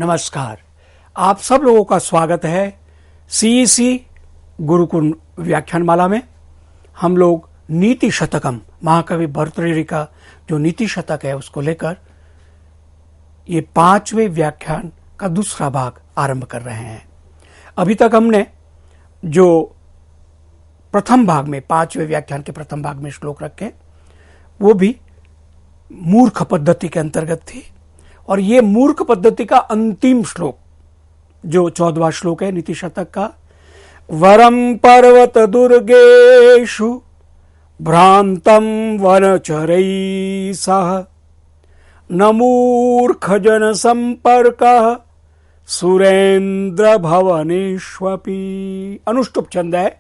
नमस्कार। आप सब लोगों का स्वागत है सीईसी गुरुकुल व्याख्यानमाला में। हम लोग नीति शतकम महाकवि भर्तृहरि का जो नीति शतक है उसको लेकर ये 5वें व्याख्यान का दूसरा भाग आरंभ कर रहे हैं। अभी तक हमने जो प्रथम भाग में 5वें व्याख्यान के प्रथम भाग में श्लोक रखे वो भी मूर्ख पद्धति के अंतर्गत थी, और ये मूर्ख पद्धति का अंतिम श्लोक जो 14वां श्लोक है नीति शतक का, वरम पर्वत दुर्गेषु भ्रांतम वनचरैः सह न मूर्ख जन संपर्कः सुरेंद्र भवनेष्वपि। अनुष्टुप छंद है,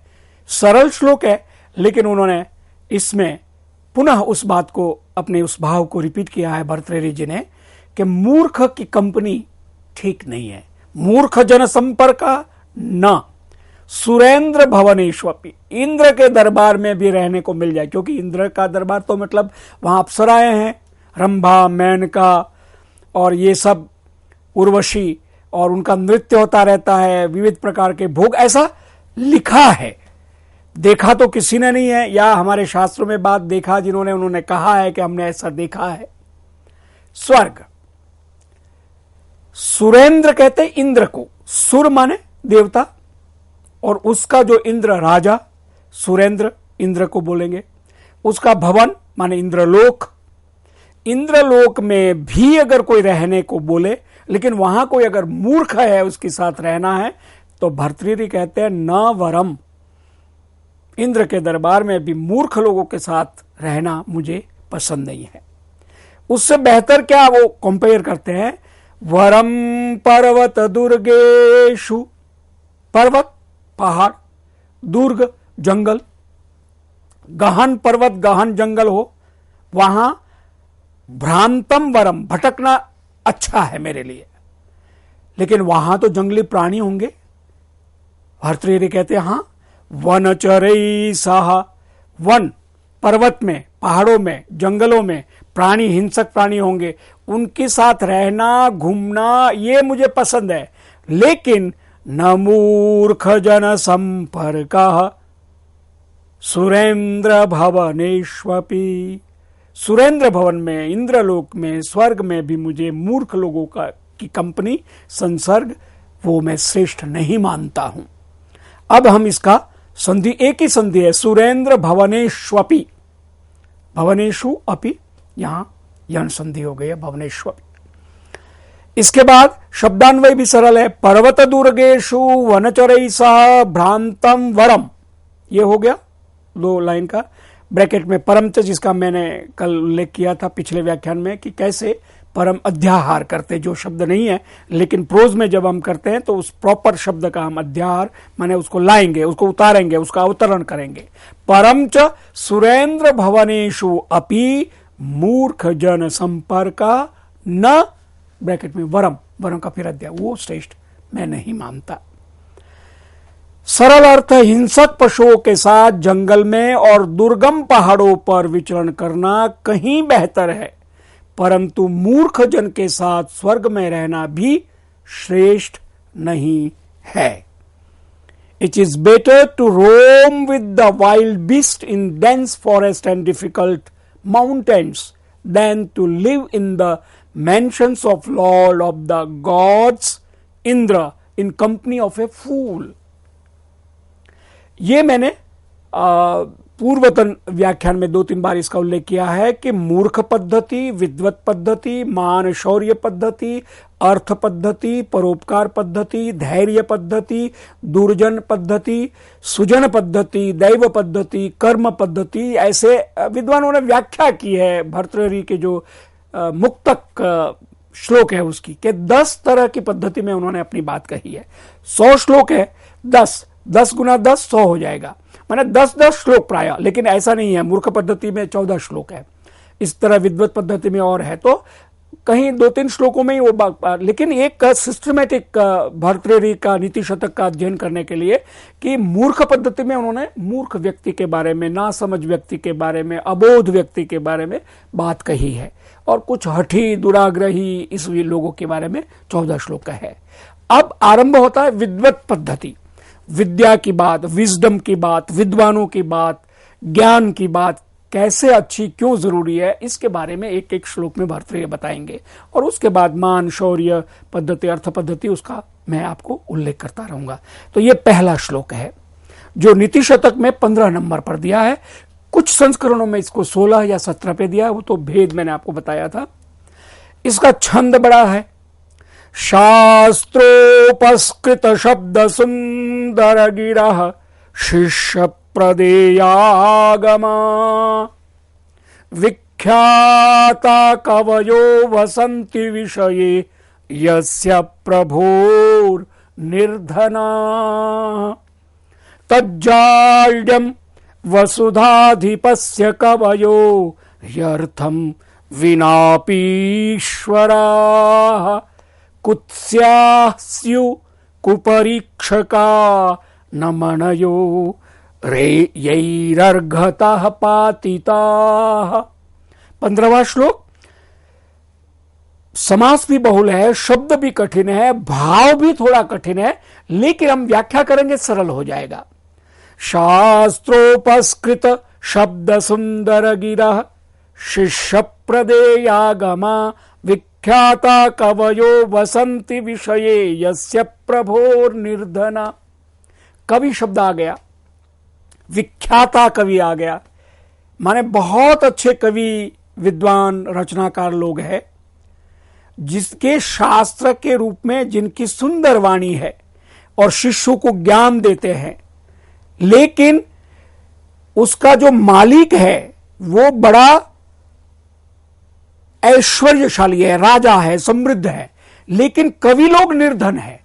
सरल श्लोक है, लेकिन उन्होंने इसमें पुनः उस बात को, अपने उस भाव को रिपीट किया है भर्तृहरि जी ने कि मूर्ख की कंपनी ठीक नहीं है। मूर्ख जन संपर्क न सुरेंद्र भवनेष्वपि, इंद्र के दरबार में भी रहने को मिल जाए, क्योंकि इंद्र का दरबार तो मतलब वहां अप्सराएं हैं, रंभा, मेनका और ये सब, उर्वशी, और उनका नृत्य होता रहता है, विविध प्रकार के भोग, ऐसा लिखा है। देखा तो किसी ने नहीं है, या हमारे शास्त्रों में बात देखा जिन्होंने, उन्होंने कहा है कि हमने ऐसा देखा है। स्वर्ग, सुरेंद्र कहते इंद्र को, सुर माने देवता, और उसका जो इंद्र राजा, सुरेंद्र इंद्र को बोलेंगे। उसका भवन माने इंद्रलोक। इंद्रलोक में भी अगर कोई रहने को बोले, लेकिन वहां कोई अगर मूर्ख है उसके साथ रहना है, तो भर्तृहरि कहते हैं न वरम, इंद्र के दरबार में भी मूर्ख लोगों के साथ रहना मुझे पसंद नहीं है। उससे बेहतर क्या वो कंपेयर करते हैं, वरम पर्वत दुर्गेषु, पर्वत पहाड़, दुर्ग जंगल, गहन पर्वत गहन जंगल हो, वहां भ्रांतम वरम, भटकना अच्छा है मेरे लिए, लेकिन वहां तो जंगली प्राणी होंगे। भर्तृहरि कहते हैं हां, वनचरैः सह, वन पर्वत में, पहाड़ों में, जंगलों में प्राणी, हिंसक प्राणी होंगे, उनके साथ रहना, घूमना ये मुझे पसंद है, लेकिन न मूर्ख जन संपर्कः सुरेंद्र भवनेष्वपि, सुरेंद्र भवन में, इंद्रलोक में, स्वर्ग में भी मुझे मूर्ख लोगों का की कंपनी, संसर्ग, वो मैं श्रेष्ठ नहीं मानता हूं। अब हम इसका संधि, एक ही संधि है, सुरेंद्र भवनेष्वपि, भवनेषु अपि, यहां यन संधि हो गई है, भवनेष्वपि। इसके बाद शब्दान्वय भी सरल है, पर्वत दुर्गेषु वनचरैः सह भ्रांतम वरम, ये हो गया 2 लाइन का। ब्रैकेट में परम च, जिसका मैंने कल उल्लेख किया था पिछले व्याख्यान में कि कैसे परम अध्याहार करते, जो शब्द नहीं है, लेकिन प्रोज में जब हम करते हैं तो उस प्रॉपर शब्द का हम अध्याहार माने उसको लाएंगे, उसको उतारेंगे, उसका अवतरण करेंगे। परम च सुरेंद्र भवनेषु अपि मूर्ख जन संपर्क न, ब्रैकेट में वरम, वरम का फिर अध्याय, वो श्रेष्ठ मैं नहीं मानता। सरल अर्थ, हिंसक पशुओं के साथ जंगल में और दुर्गम पहाड़ों पर विचरण करना कहीं बेहतर है, परंतु मूर्ख जन के साथ स्वर्ग में रहना भी श्रेष्ठ नहीं है। It is better to roam with the wild beast in dense forest and difficult mountains than to live in the mansions of Lord of the gods Indra in company of a fool। ये मैंने पूर्वतन व्याख्यान में 2-3 बार इसका उल्लेख किया है कि मूर्ख पद्धति, विद्वत पद्धति, मान शौर्य पद्धति, अर्थ पद्धति, परोपकार पद्धति, धैर्य पद्धति, दुर्जन पद्धति, सुजन पद्धति, दैव पद्धति, कर्म पद्धति, ऐसे विद्वानों ने व्याख्या की है भर्तृहरि के जो मुक्तक श्लोक है उसकी, कि 10 तरह की पद्धति में उन्होंने अपनी बात कही है। 100 श्लोक है, 10 गुना 10 100 हो जाएगा, माने 10-10 श्लोक प्राय, लेकिन ऐसा नहीं है। मूर्ख पद्धति में 14 श्लोक है, इस तरह विद्वत पद्धति में और है, तो कहीं 2-3 श्लोकों में ही वो, लेकिन एक सिस्टमेटिक भर्तृहरि का नीति शतक का अध्ययन करने के लिए कि मूर्ख पद्धति में उन्होंने मूर्ख व्यक्ति के बारे में, नासमझ व्यक्ति के बारे में, अबोध व्यक्ति के बारे में बात कही है, और कुछ हठी दुराग्रही इस लोगों के बारे में 14 श्लोक है। अब आरंभ होता है विद्वत पद्धति, विद्या की बात, विजडम की बात, विद्वानों की बात, ज्ञान की बात कैसे अच्छी, क्यों जरूरी है, इसके बारे में एक एक श्लोक में भर्तृहरि बताएंगे। और उसके बाद मान, शौर्य पद्धति, अर्थ पद्धति, उसका मैं आपको उल्लेख करता रहूंगा। तो ये पहला श्लोक है जो नीति शतक में 15 नंबर पर दिया है। कुछ संस्करणों में इसको 16 या 17 पे दिया है, वो तो भेद मैंने आपको बताया था। इसका छंद बड़ा है। शास्त्रोपस्कृत शब्द सुंदर गिरः शिष्य प्रदेयागमा विख्याता कवयो वसन्ति विषये यस्य प्रभोर निर्धना तज्जाड्यं वसुधाधिपस्य कवयो ह्यर्थं विनापीश्वराः कुत्स्याः स्युः कुपरीक्षका न मनयो यैरर्घतः पातिताः। 15वां श्लोक। समास भी बहुल है, शब्द भी कठिन है, भाव भी थोड़ा कठिन है, लेकिन हम व्याख्या करेंगे सरल हो जाएगा। शास्त्रोपस्कृत शब्द सुंदर गिरः शिष्य प्रदेयागमा विख्याता कवयो वसंति विषये यस्य प्रभोर निर्धना। कवि शब्द आ गया, विख्याता कवि आ गया, माने बहुत अच्छे कवि, विद्वान, रचनाकार लोग हैं, जिसके शास्त्र के रूप में जिनकी सुंदर वाणी है और शिष्यों को ज्ञान देते हैं, लेकिन उसका जो मालिक है वो बड़ा ऐश्वर्यशाली है, राजा है, समृद्ध है, लेकिन कवि लोग निर्धन है।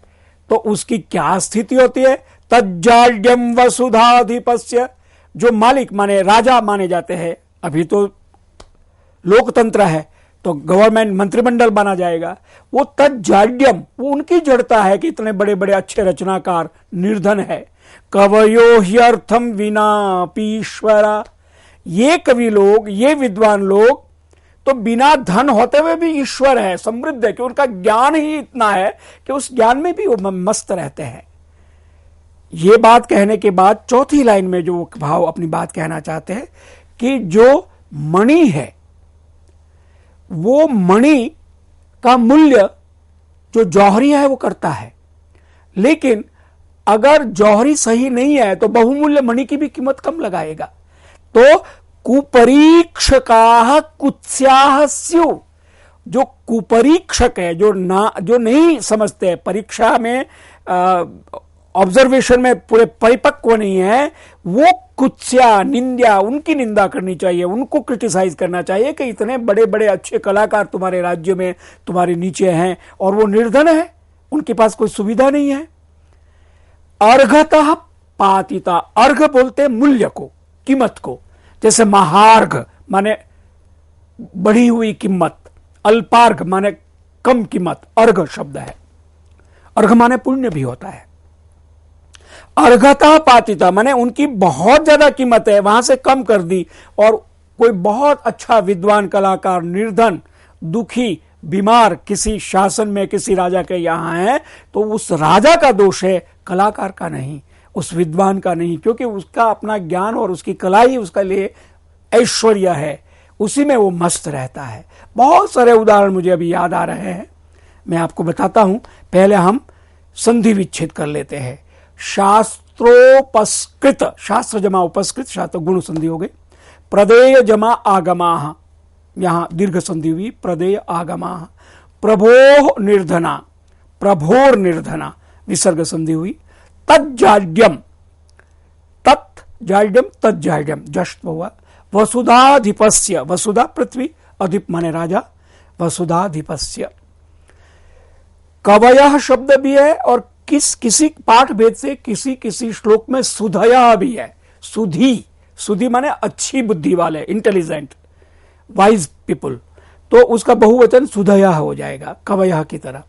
तो उसकी क्या स्थिति होती है? तज्जाड्यम वसुधाधिपस्य, जो मालिक माने राजा माने जाते हैं, अभी तो लोकतंत्र है तो गवर्नमेंट, मंत्रिमंडल बना जाएगा, वो तज्जाड्यम, वो उनकी जड़ता है कि इतने बड़े बड़े अच्छे रचनाकार निर्धन है। कवयो ह्यर्थम विनापीश्वरा, ये कवि लोग, ये विद्वान लोग तो बिना धन होते हुए भी ईश्वर है, समृद्ध है, कि उनका ज्ञान ही इतना है कि उस ज्ञान में भी वो मस्त रहते हैं। ये बात कहने के बाद चौथी लाइन में जो भाव अपनी बात कहना चाहते हैं कि जो मणि है, वो मणि का मूल्य जो जौहरी है वो करता है, लेकिन अगर जौहरी सही नहीं है तो बहुमूल्य मणि की भी कीमत कम लगाएगा। तो कुपरीक्षका कुत्स्याः स्युः, जो कुपरीक्षक है, जो नहीं समझते, परीक्षा में ऑब्जर्वेशन में पूरे परिपक्व नहीं है, वो कुत्स्या, निंदा, उनकी निंदा करनी चाहिए, उनको क्रिटिसाइज करना चाहिए कि इतने बड़े बड़े अच्छे कलाकार तुम्हारे राज्य में तुम्हारे नीचे हैं और वो निर्धन है, उनके पास कोई सुविधा नहीं है। अर्घतः पातिता, अर्घ बोलते मूल्य को, कीमत को, जैसे महार्घ माने बढ़ी हुई कीमत, अल्पार्घ माने कम कीमत, अर्घ शब्द है। अर्घ माने पुण्य भी होता है। अर्घता पातिता माने उनकी बहुत ज्यादा कीमत है, वहां से कम कर दी, और कोई बहुत अच्छा विद्वान कलाकार निर्धन, दुखी, बीमार किसी शासन में किसी राजा के यहां है, तो उस राजा का दोष है, कलाकार का नहीं, उस विद्वान का नहीं, क्योंकि उसका अपना ज्ञान और उसकी कला ही उसके लिए ऐश्वर्य है, उसी में वो मस्त रहता है। बहुत सारे उदाहरण मुझे अभी याद आ रहे हैं, मैं आपको बताता हूं। पहले हम संधि विच्छेद कर लेते हैं। शास्त्रोपस्कृत, शास्त्र जमा उपस्कृत, शास्त्र गुण संधि हो गई। प्रदेय जमा आगमाः, यहां दीर्घ संधि हुई, प्रदेय आगमाः। प्रभोः निर्धना, प्रभोर निर्धना, विसर्ग संधि हुई। तज्जाड्यम, तत् जाड्यम, तज्जाड्यम, जश्व हुआ। वसुधाधिपस्य, वसुधा पृथ्वी, अधिप माने राजा, वसुधाधिपस्य। कवयः शब्द भी है, और किसी पाठ भेद से किसी श्लोक में सुधया भी है। सुधी, सुधी माने अच्छी बुद्धि वाले, इंटेलिजेंट, वाइज पीपुल। तो उसका बहुवचन सुधयः हो जाएगा, कवयः की तरह।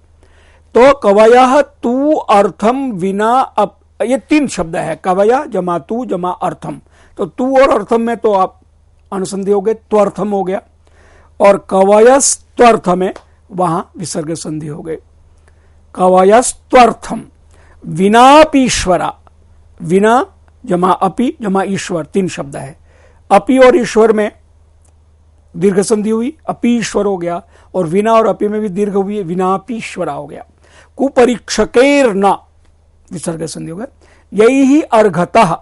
तो कवयः तू अर्थम विना ये 3 शब्द है, कवयः जमा तू जमा अर्थम। तो तू और अर्थम में तो आप अनुसंधि हो गए, त्वर्थम हो गया, और कवयस्त्वर्थ में वहां विसर्ग संधि हो गए, कवयस्त्वर्थम। विनापीश्वरा, विना जमा अपि जमा ईश्वर, 3 शब्द है। अपि और ईश्वर में दीर्घ संधि हुई, अपीश्वर हो गया, और विना और अपि में भी दीर्घ हुई, विनापीश्वरा हो गया। कुपरीक्षकेर न विसर्ग संधि हो गया। यही ही अर्घतः,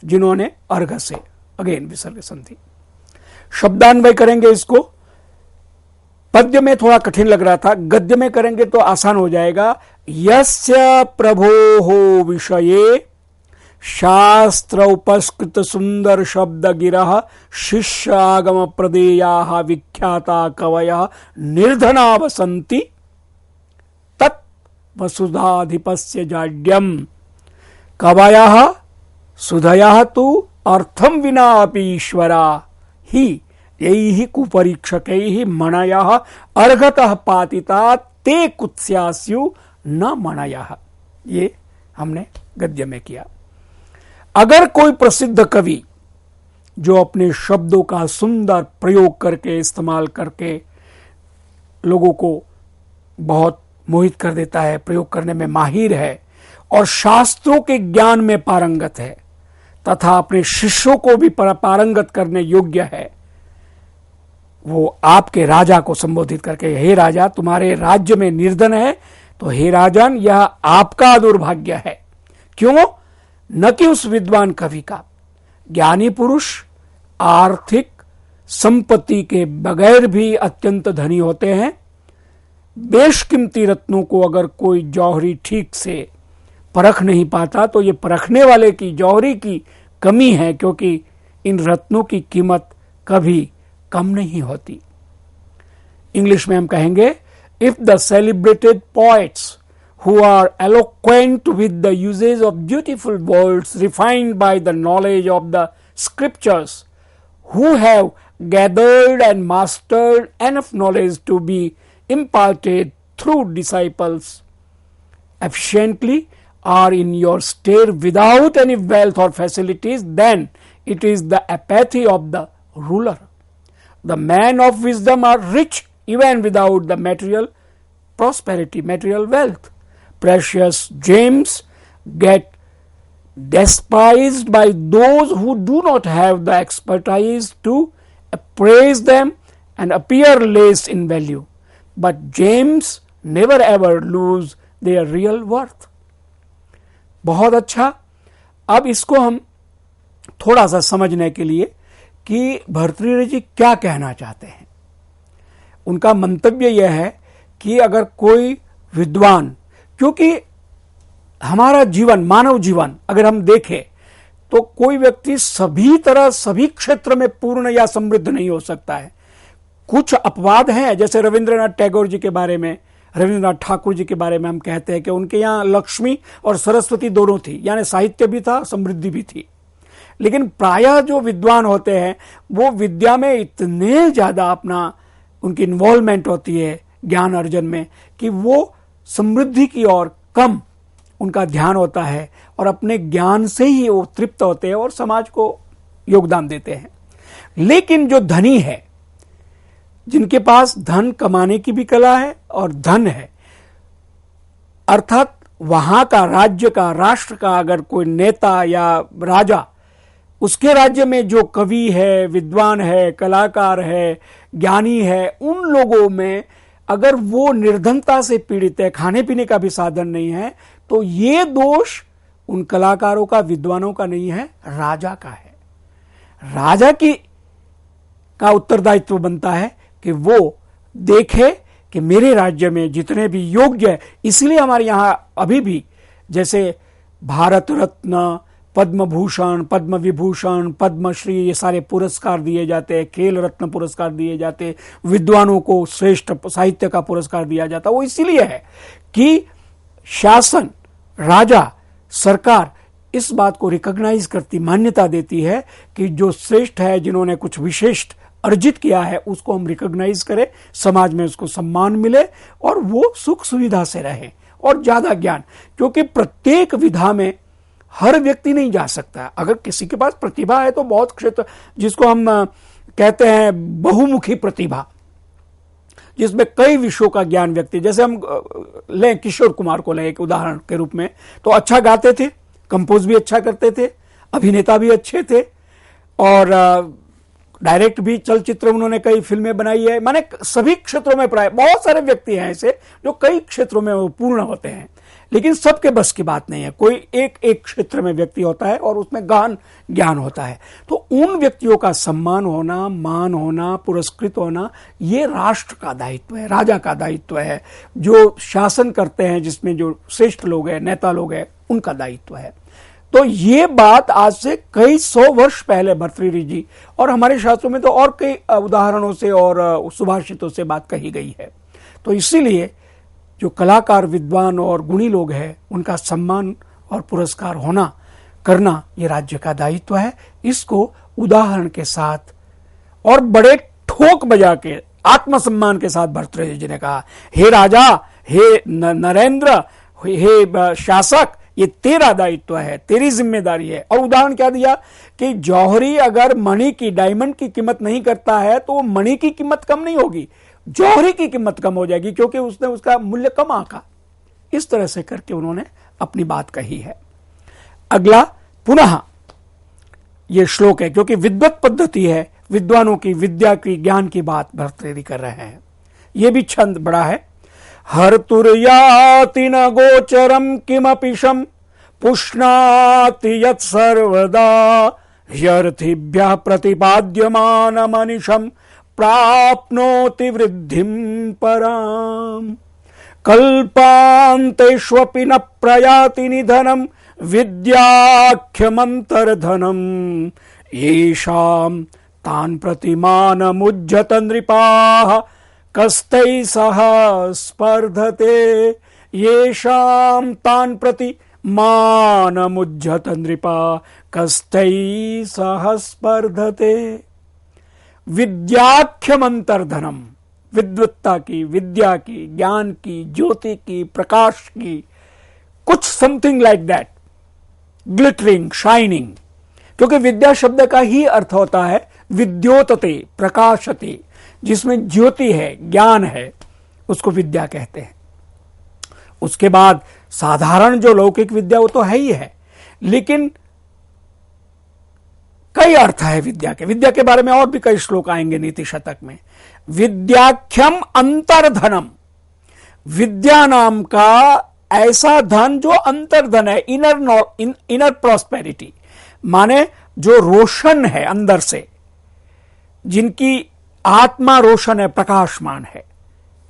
जिन्होंने अर्घ से, अगेन विसर्ग संधि। शब्दान्वय करेंगे इसको। पद्य में थोड़ा कठिन लग रहा था, गद्य में करेंगे तो आसान हो जाएगा। यस्य प्रभोः विषये शास्त्र उपस्कृत सुंदर शब्द गिरः शिष्य आगम प्रदेयाः विख्याता कवयः निर्धना वसन्ति तत् वसुधाधिपस्य जाड्यम। कवयः सुधयः तु अर्थम विना अपि ईश्वरा ही यैः कुपरीक्षकैः मणयः अर्घतः पातिता ते कुत्स्यास्यु न मणयः। ये हमने गद्य में किया। अगर कोई प्रसिद्ध कवि जो अपने शब्दों का सुंदर प्रयोग करके, इस्तेमाल करके लोगों को बहुत मोहित कर देता है, प्रयोग करने में माहिर है और शास्त्रों के ज्ञान में पारंगत है तथा अपने शिष्यों को भी पारंगत करने योग्य है, वो आपके राजा को संबोधित करके, हे राजा तुम्हारे राज्य में निर्धन है, तो हे राजन यह आपका दुर्भाग्य है। क्यों? न कि उस विद्वान कवि का। ज्ञानी पुरुष आर्थिक संपत्ति के बगैर भी अत्यंत धनी होते हैं। बेशकीमती रत्नों को अगर कोई जौहरी ठीक से परख नहीं पाता तो ये परखने वाले की, जौहरी की कमी है, क्योंकि इन रत्नों की कीमत कभी कम नहीं होती। इंग्लिश में हम कहेंगे, if the celebrated poets who are eloquent with the usage of beautiful words refined by the knowledge of the scriptures, who have gathered and mastered enough knowledge to be imparted through disciples efficiently, are in your state without any wealth or facilities, then it is the apathy of the ruler. The men of wisdom are rich even without the material prosperity, material wealth. Precious gems get despised by those who do not have the expertise to appraise them and appear less in value. But gems never ever lose their real worth. बहुत अच्छा। अब इसको हम थोड़ा सा समझने के लिए कि भर्तृहरि जी क्या कहना चाहते हैं। उनका मंतव्य यह है कि अगर कोई विद्वान, क्योंकि हमारा जीवन, मानव जीवन अगर हम देखें तो कोई व्यक्ति सभी तरह, सभी क्षेत्र में पूर्ण या समृद्ध नहीं हो सकता है। कुछ अपवाद हैं, जैसे रविंद्रनाथ टैगोर जी के बारे में, रविंद्रनाथ ठाकुर जी के बारे में हम कहते हैं कि उनके यहाँ लक्ष्मी और सरस्वती दोनों थी, यानी साहित्य भी था, समृद्धि भी थी। लेकिन प्रायः जो विद्वान होते हैं वो विद्या में इतने ज्यादा अपना, उनकी इन्वॉल्वमेंट होती है ज्ञान अर्जन में, कि वो समृद्धि की ओर कम उनका ध्यान होता है और अपने ज्ञान से ही वो तृप्त होते हैं और समाज को योगदान देते हैं। लेकिन जो धनी है, जिनके पास धन कमाने की भी कला है और धन है, अर्थात वहां का, राज्य का, राष्ट्र का अगर कोई नेता या राजा, उसके राज्य में जो कवि है, विद्वान है, कलाकार है, ज्ञानी है, उन लोगों में अगर वो निर्धनता से पीड़ित है, खाने पीने का भी साधन नहीं है, तो ये दोष उन कलाकारों का, विद्वानों का नहीं है, राजा का है। राजा का उत्तरदायित्व बनता है कि वो देखे कि मेरे राज्य में जितने भी योग्य है, इसलिए हमारे यहां अभी भी जैसे भारत रत्न, पद्म भूषण, पद्म विभूषण, पद्मश्री, ये सारे पुरस्कार दिए जाते हैं, खेल रत्न पुरस्कार दिए जाते, विद्वानों को श्रेष्ठ साहित्य का पुरस्कार दिया जाता। वो इसीलिए है कि शासन, राजा, सरकार इस बात को रिकॉग्नाइज करती, मान्यता देती है कि जो श्रेष्ठ है, जिन्होंने कुछ विशिष्ट अर्जित किया है उसको हम रिकॉग्नाइज करें, समाज में उसको सम्मान मिले और वो सुख सुविधा से रहे और ज्यादा ज्ञान, क्योंकि प्रत्येक विधा में हर व्यक्ति नहीं जा सकता। अगर किसी के पास प्रतिभा है तो बहुत क्षेत्र, जिसको हम कहते हैं बहुमुखी प्रतिभा, जिसमें कई विषयों का ज्ञान व्यक्ति, जैसे हम लें किशोर कुमार को लें एक उदाहरण के रूप में, तो अच्छा गाते थे, कंपोज भी अच्छा करते थे, अभिनेता भी अच्छे थे और डायरेक्ट भी चलचित्र उन्होंने कई फिल्में बनाई है। माने सभी क्षेत्रों में प्राय बहुत सारे व्यक्ति हैं ऐसे जो कई क्षेत्रों में वो पूर्ण होते हैं, लेकिन सबके बस की बात नहीं है। कोई एक एक क्षेत्र में व्यक्ति होता है और उसमें गहन ज्ञान होता है। तो उन व्यक्तियों का सम्मान होना, मान होना, पुरस्कृत होना, ये राष्ट्र का दायित्व है, राजा का दायित्व है, जो शासन करते हैं जिसमें जो श्रेष्ठ लोग हैं, नेता लोग हैं, उनका दायित्व है। तो ये बात आज से कई 100 वर्ष पहले भर्तृहरि जी, और हमारे शास्त्रों में तो और कई उदाहरणों से और सुभाषितों से बात कही गई है। तो इसीलिए जो कलाकार, विद्वान और गुणी लोग हैं, उनका सम्मान और पुरस्कार होना करना ये राज्य का दायित्व है। इसको उदाहरण के साथ और बड़े ठोक बजा के आत्मसम्मान के साथ भर्तृहरि जी ने कहा, हे राजा, हे नरेंद्र, हे शासक, ये तेरा दायित्व है, तेरी जिम्मेदारी है। और उदाहरण क्या दिया कि जौहरी अगर मणि की, डायमंड की कीमत नहीं करता है तो मणि की कीमत कम नहीं होगी, जौहरी की कीमत कम हो जाएगी, क्योंकि उसने उसका मूल्य कम आंका। इस तरह से करके उन्होंने अपनी बात कही है। अगला पुनः ये श्लोक है, क्योंकि विद्वत पद्धति है, विद्वानों की, विद्या की, ज्ञान की बात भर्तृहरि कर रहे हैं। ये भी छंद बड़ा है। हर्तुर्याति न गोचरम किमपिशम पुष्णाति यत् सर्वदा ह्यर्थिभ्यः प्रतिपाद्यमान मनिषम प्राप्नोति वृद्धिं पराम। कल्पान्तेष्वपि न प्रयाति निधनम विद्याख्यमंतर्धनम येषां तान् प्रतिमानमुज्झत नृपाः कस्तैः सह स्पर्धते। येषां तान् प्रतिमानमुज्झत नृपाः कस्तैः सह स्पर्धते। विद्याख्यमंतर्धनम, विद्वत्ता की, विद्या की, ज्ञान की, ज्योति की, प्रकाश की, कुछ something like that, glittering, shining, क्योंकि विद्या शब्द का ही अर्थ होता है विद्योतते, प्रकाशते, जिसमें ज्योति है, ज्ञान है, उसको विद्या कहते हैं। उसके बाद साधारण जो लौकिक विद्या वो तो है ही है, लेकिन कई अर्थ है विद्या के। विद्या के बारे में और भी कई श्लोक आएंगे नीति शतक में। विद्याख्यम अंतर्धनम, विद्या नाम का ऐसा धन जो अंतर्धन है, इनर प्रॉस्पेरिटी, माने जो रोशन है अंदर से, जिनकी आत्मा रोशन है, प्रकाशमान है,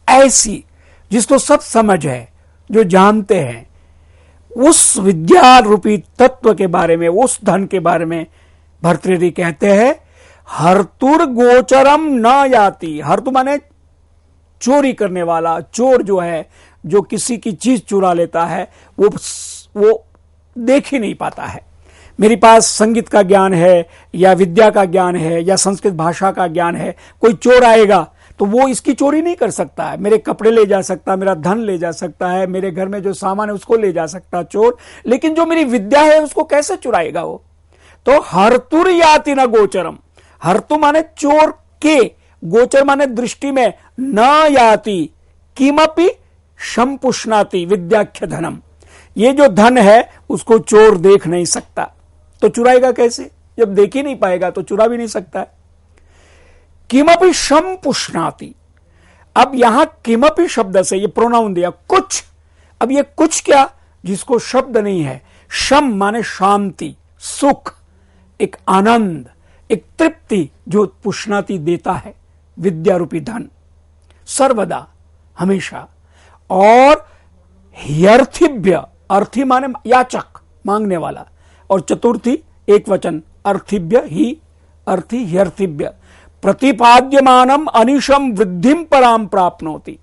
ऐसी जिसको सब समझ है, जो जानते हैं, उस विद्या रूपी तत्व के बारे में, उस धन के बारे में भर्तृहरि कहते हैं हर्तुर गोचरम न याति। हर्तु माने चोरी करने वाला, चोर जो है, जो किसी की चीज चुरा लेता है, वो देख ही नहीं पाता है। मेरे पास संगीत का ज्ञान है या विद्या का ज्ञान है या संस्कृत भाषा का ज्ञान है, कोई चोर आएगा तो वो इसकी चोरी नहीं कर सकता है। मेरे कपड़े ले जा सकता है, मेरा धन ले जा सकता है, मेरे घर में जो सामान है उसको ले जा सकता है चोर, लेकिन जो मेरी विद्या है उसको कैसे चुराएगा वो? तो हर्तुर याति न गोचरम, हर्तु माने चोर के, गोचर माने दृष्टि में, न याति किमपि शंपुष्णाति विद्याख्य धनम, ये जो धन है उसको चोर देख नहीं सकता, तो चुराएगा कैसे? जब देख ही नहीं पाएगा तो चुरा भी नहीं सकता है। किमपि शंपुष्णाति, अब यहां किमपि शब्द से ये प्रोनाउन दिया, कुछ। अब ये कुछ क्या, जिसको शब्द नहीं है। शम माने शांति, सुख, एक आनंद, एक तृप्ति जो पुष्णाति देता है विद्या रूपी धन, सर्वदा, हमेशा। और ह्यर्थिभ्य, अर्थी माने याचक, मांगने वाला, और चतुर्थी एक वचन, अर्थिभ्य ही, अर्थी ह्यर्थिभ्य, प्रतिपाद्यमानम अनिशम वृद्धिम पराम प्राप्नोति।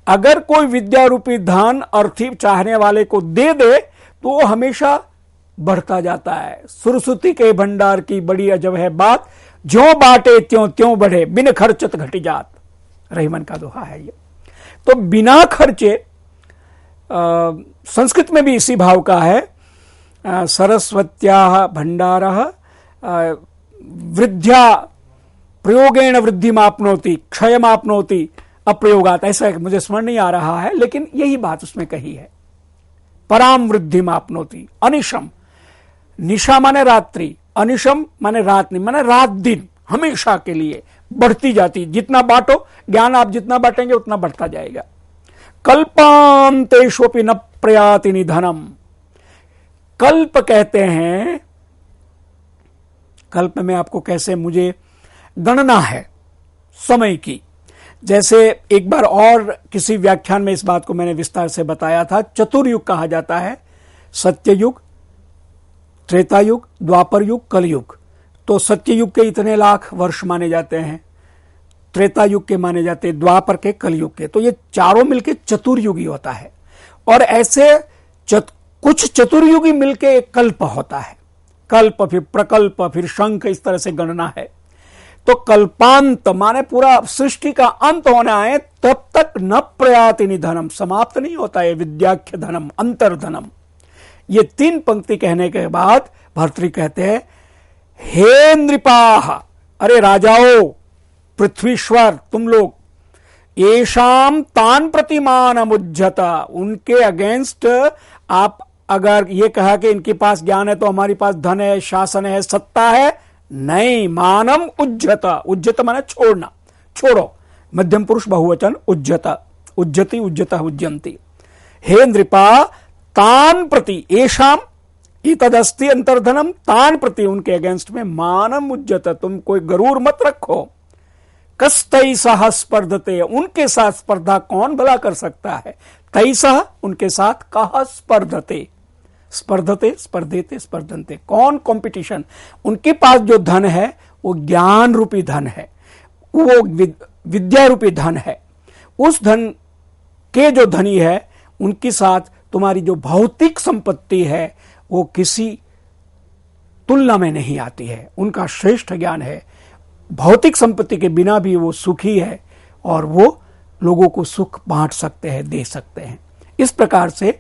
अगर कोई विद्या रूपी धन अर्थी चाहने वाले को दे दे तो वो हमेशा बढ़ता जाता है। सुरसुती के भंडार की बड़ी अजब है बात, ज्यों बांटे त्यों त्यों बढ़े, बिन खर्चत घटी जात। रहीमन का दोहा है ये। तो बिना खर्चे, संस्कृत में भी इसी भाव का है, सरस्वत्याः भंडारः वृद्ध्या प्रयोगेण वृद्धि मापनोति क्षय मापनोति अप्रयोगात। ऐसा मुझे स्मरण नहीं आ रहा है, लेकिन यही बात उसमें कही है। पराम वृद्धि मापनोति, अनिशम, निशा माने रात्रि, अनिशम माने रात नहीं, माने रात दिन हमेशा के लिए बढ़ती जाती। जितना बांटो ज्ञान, आप जितना बांटेंगे उतना बढ़ता जाएगा। कल्पांतेष्वपि न प्रयाति निधनम। कल्प कहते हैं, कल्प में आपको कैसे, मुझे गणना है समय की। जैसे एक बार और किसी व्याख्यान में इस बात को मैंने विस्तार से बताया था। चतुर्युग कहा जाता है, सत्ययुग, त्रेतायुग, द्वापर युग, कलयुग। तो सत्ययुग के इतने लाख वर्ष माने जाते हैं, त्रेतायुग के माने जाते हैं, द्वापर के, कलयुग के। तो ये चारों मिलके चतुर्युगी होता है। और ऐसे कुछ चतुर्युगी मिलके एक कल्प होता है। कल्प, फिर प्रकल्प, फिर शंख, इस तरह से गणना है। तो कल्पांत माने पूरा सृष्टि का अंत होना है, तब तक न प्रयाति निधनम, समाप्त नहीं होता है विद्याख्य धनम, अंतर्धनम। ये 3 पंक्ति कहने के बाद भर्तृ कहते हैं, हे नृपाः, अरे राजाओं, पृथ्वीश्वर, तुम लोग, येषाम तान प्रतिमान मुज्जत, उनके अगेंस्ट आप अगर ये कहा कि इनके पास ज्ञान है तो हमारी पास धन है, शासन है, सत्ता है, नहीं, मानम उज्जत। उज्जत माने छोड़ना, छोड़ो, मध्यम पुरुष बहुवचन, उज्जत, उज्जति, उज्जत, उज्जंती। हे नृपा, तान प्रति, येषाम इतदस्ति अंतर्धनम, तान प्रति, उनके अगेंस्ट में मानम उज्जत, तुम कोई गरूर मत रखो। कस्तैसह स्पर्धते, उनके साथ स्पर्धा कौन भला कर सकता है। तैसह, उनके साथ, कह स्पर्धते, स्पर्धते, स्पर्धेते, स्पर्धन्ते, कौन कंपटीशन। उनके पास जो धन है वो ज्ञान रूपी धन है, वो विद्या रूपी धन है। उस धन के जो धनी है उनके साथ तुम्हारी जो भौतिक संपत्ति है वो किसी तुलना में नहीं आती है। उनका श्रेष्ठ ज्ञान है, भौतिक संपत्ति के बिना भी वो सुखी है और वो लोगों को सुख बांट सकते हैं, दे सकते हैं। इस प्रकार से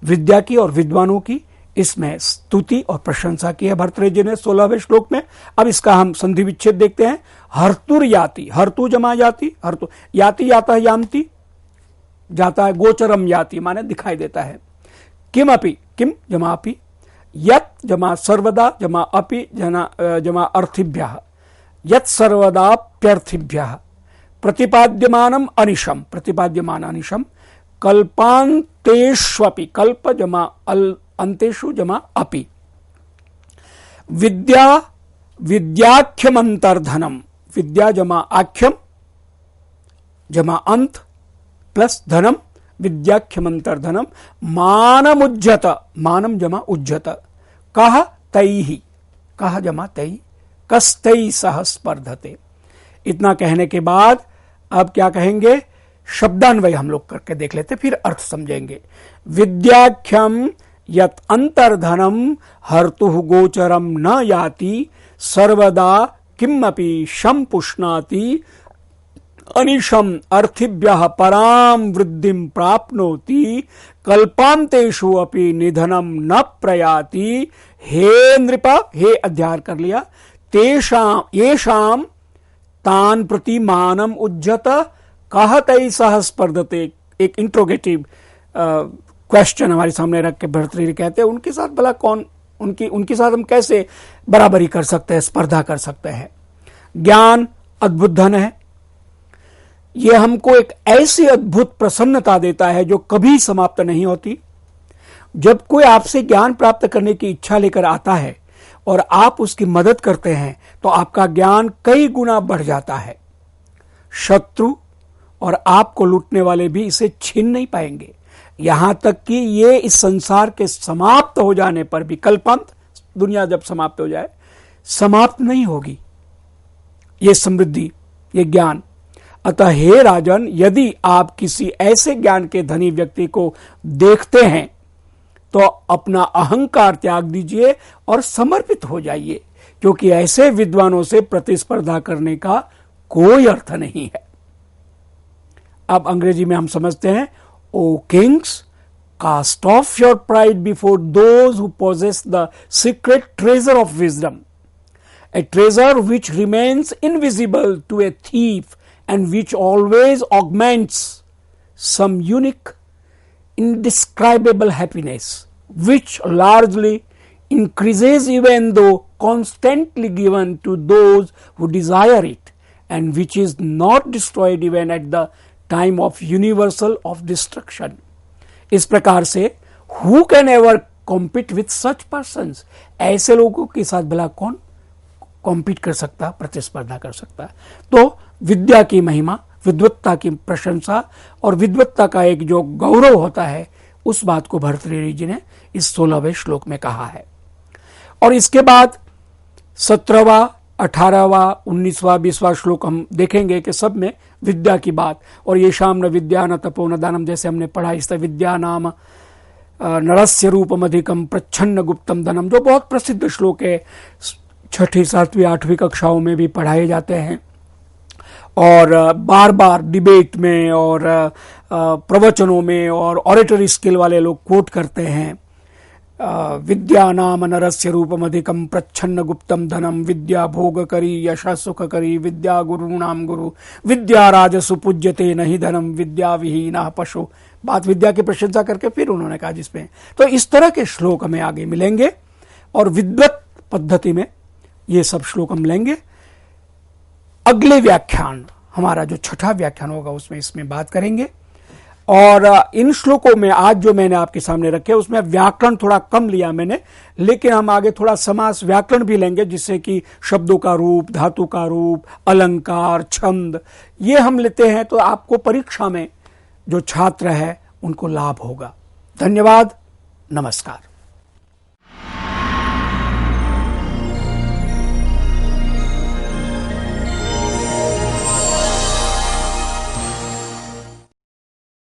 विद्या की और विद्वानों की इसमें स्तुति और प्रशंसा की है भर्तृहरि जी ने 16वें श्लोक में। अब इसका हम संधि विच्छेद देखते हैं। हर्तुर याति, हर्तु जमा याति, हर्तु याति याता है, यामती जाता है, गोचरम याति माने दिखाई देता है। किम अपि, किम जमा अपि, यत जमा सर्वदा जमा अपि जमा अर्थिभ्यः, यत सर्वदाप्यर्थिभ्यः, प्रतिपाद्यमानम अनिशम, प्रतिपाद्यमान अनिशम, कल्पांतेष्वपि, कल्प जमा अंतेषु जमा अपि, विद्या विद्याख्यम अंतर्धनम, विद्या जमा आख्यम जमा अंत प्लस धनम, विद्याख्यम अंतर्धनम, मानम उज्जत, मानम जमा उज्जत, कह तैहि, कह जमा तैहि, कस्तै सह स्पर्धते। इतना कहने के बाद अब क्या कहेंगे, शब्दान्वय हम लोग करके देख लेते, फिर अर्थ समझेंगे। विद्याख्यम यत अंतर्धनम हर्तुः गोचरम न याति, सर्वदा किमपि शम पुष्णाति, अनिशम अर्थिभ्यः पराम वृद्धिम प्राप्नोति, कल्पांतेषु अपि निधनम न प्रयाति। हे नृपा, हे अध्यार कर लिया, तेषाम येषाम तान प्रति मानम उज्जत, कह तैसह स्पर्धते। एक इंट्रोगेटिव क्वेश्चन हमारे सामने रख के भर्तृहरि कहते हैं, उनके साथ भला कौन, उनके साथ हम कैसे बराबरी कर सकते हैं, स्पर्धा कर सकते हैं। ज्ञान अद्भुत धन है, यह हमको एक ऐसी अद्भुत प्रसन्नता देता है जो कभी समाप्त नहीं होती। जब कोई आपसे ज्ञान प्राप्त करने की इच्छा लेकर आता है और आप उसकी मदद करते हैं तो आपका ज्ञान कई गुना बढ़ जाता है। शत्रु और आपको लूटने वाले भी इसे छीन नहीं पाएंगे, यहां तक कि ये इस संसार के समाप्त हो जाने पर भी, कल्पांत, दुनिया जब समाप्त हो जाए, समाप्त नहीं होगी ये समृद्धि, ये ज्ञान। अतः हे राजन, यदि आप किसी ऐसे ज्ञान के धनी व्यक्ति को देखते हैं तो अपना अहंकार त्याग दीजिए और समर्पित हो जाइए, क्योंकि ऐसे विद्वानों से प्रतिस्पर्धा करने का कोई अर्थ नहीं है। अब अंग्रेजी में हम समझते हैं, O kings, cast off your pride before those who possess the secret treasure of wisdom, a treasure which remains invisible to a thief and which always augments some unique, indescribable happiness, which largely increases even though constantly given to those who desire it, and which is not destroyed even at the time of universal of destruction. इस प्रकार से who can ever compete with such persons? ऐसे लोगों के साथ भला कौन compete कर सकता, प्रतिस्पर्धा कर सकता है? तो विद्या की महिमा, विद्वत्ता की प्रशंसा और विद्वत्ता का एक जो गौरव होता है, उस बात को भर्तृहरि जी ने इस 16वें श्लोक में कहा है। और इसके बाद 17वां, 18वां, 19वां, 20वां श्लोक हम देखेंगे कि सब में विद्या की बात, और ये शाम न विद्या न तपो न दानम, जैसे हमने पढ़ा, इस विद्या नाम नरस्य रूपम अधिकम प्रच्छन्न गुप्तम धनम, जो बहुत प्रसिद्ध श्लोक है, 6ठी, 7वीं, 8वीं कक्षाओं में भी पढ़ाए जाते हैं और बार बार डिबेट में और प्रवचनों में और ऑरेटरी स्किल वाले लोग कोट करते हैं। विद्या नाम नरस्य रूपम अधिकम प्रच्छन्न गुप्तम धनम, विद्या भोग करी यश सुख करी, विद्या गुरु नाम गुरु, विद्या राजसु पूज्यते नहीं धनम, विद्या विहीना पशु। बात विद्या की प्रशंसा करके फिर उन्होंने कहा जिसमें, तो इस तरह के श्लोक हमें आगे मिलेंगे और विद्वत पद्धति में ये सब श्लोक हम लेंगे। अगले व्याख्यान, हमारा जो 6ठा व्याख्यान होगा, उसमें इसमें बात करेंगे। और इन श्लोकों में आज जो मैंने आपके सामने रखे, उसमें व्याकरण थोड़ा कम लिया मैंने, लेकिन हम आगे थोड़ा समास व्याकरण भी लेंगे, जिससे कि शब्दों का रूप, धातु का रूप, अलंकार, छंद, ये हम लेते हैं तो आपको परीक्षा में जो छात्र है उनको लाभ होगा। धन्यवाद, नमस्कार।